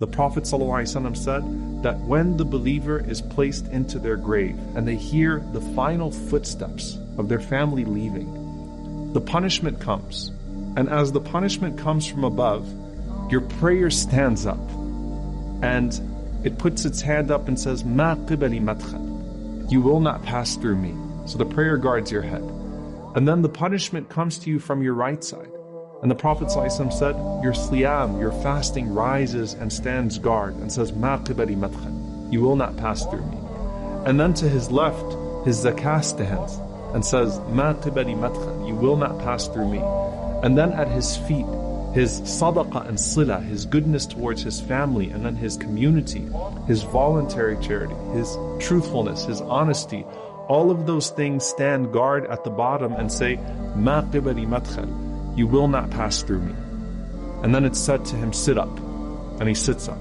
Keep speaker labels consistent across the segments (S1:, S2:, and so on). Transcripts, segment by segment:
S1: The Prophet ﷺ said that when the believer is placed into their grave and they hear the final footsteps of their family leaving, the punishment comes. And as the punishment comes from above, your prayer stands up and it puts its hand up and says, "Ma qibali madkhal." You will not pass through me. So the prayer guards your head. And then the punishment comes to you from your right side. And the Prophet ﷺ said, your siyam, your fasting rises and stands guard and says, "Ma qibali madkhal." You will not pass through me. And then to his left, his zakah stands and says, "Ma qibali madkhal." You will not pass through me. And then at his feet, his sadaqah and sila, his goodness towards his family and then his community, his voluntary charity, his truthfulness, his honesty, all of those things stand guard at the bottom and say, "Ma qibali madkhal." You will not pass through me. And then it's said to him, "Sit up." And he sits up.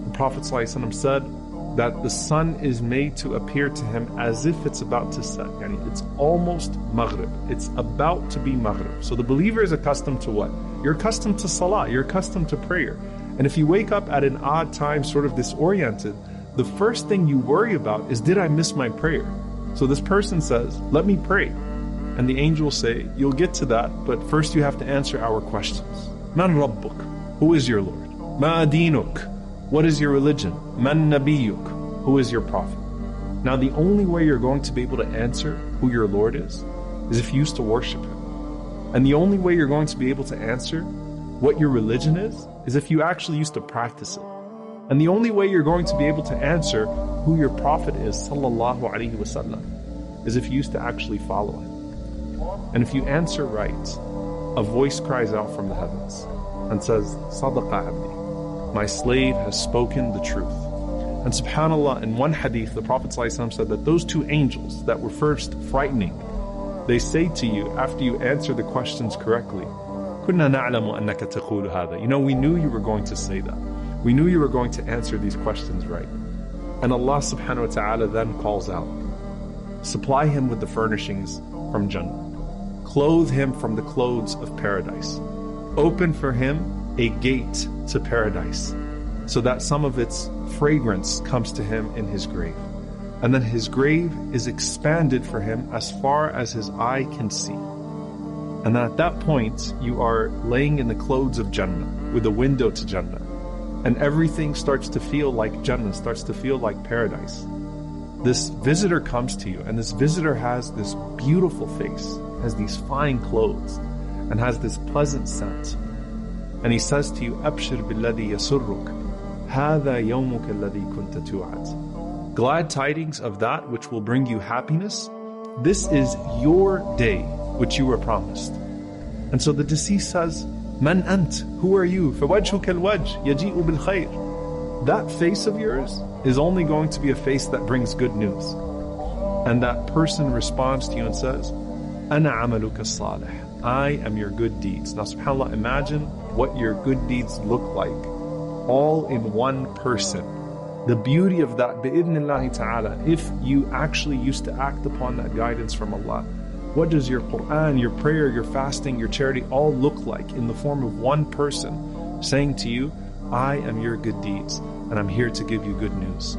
S1: The Prophet ﷺ said that the sun is made to appear to him as if it's about to set. Yani it's almost Maghrib. It's about to be Maghrib. So the believer is accustomed to what? You're accustomed to salah. You're accustomed to prayer. And if you wake up at an odd time, sort of disoriented, the first thing you worry about is, did I miss my prayer? So this person says, "Let me pray." And the angels say, "You'll get to that, but first you have to answer our questions. Man Rabbuk? Who is your Lord? Ma dinuk? What is your religion? Man Nabiyuk? Who is your prophet?" Now the only way you're going to be able to answer who your Lord is if you used to worship Him. And the only way you're going to be able to answer what your religion is if you actually used to practice it. And the only way you're going to be able to answer who your prophet is, sallallahu alaihi wasallam, is if you used to actually follow him. And if you answer right, a voice cries out from the heavens and says, "Sadaqa abdi, my slave has spoken the truth." And subhanAllah, in one hadith, the Prophet ﷺ said that those two angels that were first frightening, they say to you after you answer the questions correctly, "Kunna na'lamu annaka taqulu hadha." You know, we knew you were going to say that. We knew you were going to answer these questions right. And Allah subhanahu wa ta'ala then calls out, supply him with the furnishings from Jannah. Clothe him from the clothes of paradise. Open for him a gate to paradise so that some of its fragrance comes to him in his grave. And then his grave is expanded for him as far as his eye can see. And then at that point, you are laying in the clothes of Jannah with a window to Jannah. And everything starts to feel like Jannah, starts to feel like paradise. This visitor comes to you, and this visitor has this beautiful face, has these fine clothes, and has this pleasant scent. And he says to you, "Abshir billadhi yasurruk, hadha yawmuka alladhi kunta tu'ad." Glad tidings of that which will bring you happiness. This is your day which you were promised. And so the deceased says, "Man ant? Who are you? فَوَجْهُكَ الْوَجْهِ يَجِيءُ بِالْخَيْرِ." That face of yours is only going to be a face that brings good news. And that person responds to you and says, "Ana amaluka salih." I am your good deeds. Now subhanAllah, imagine what your good deeds look like, all in one person. The beauty of that, bi'idhnillahi ta'ala, if you actually used to act upon that guidance from Allah. What does your Quran, your prayer, your fasting, your charity all look like in the form of one person saying to you, "I am your good deeds, and I'm here to give you good news."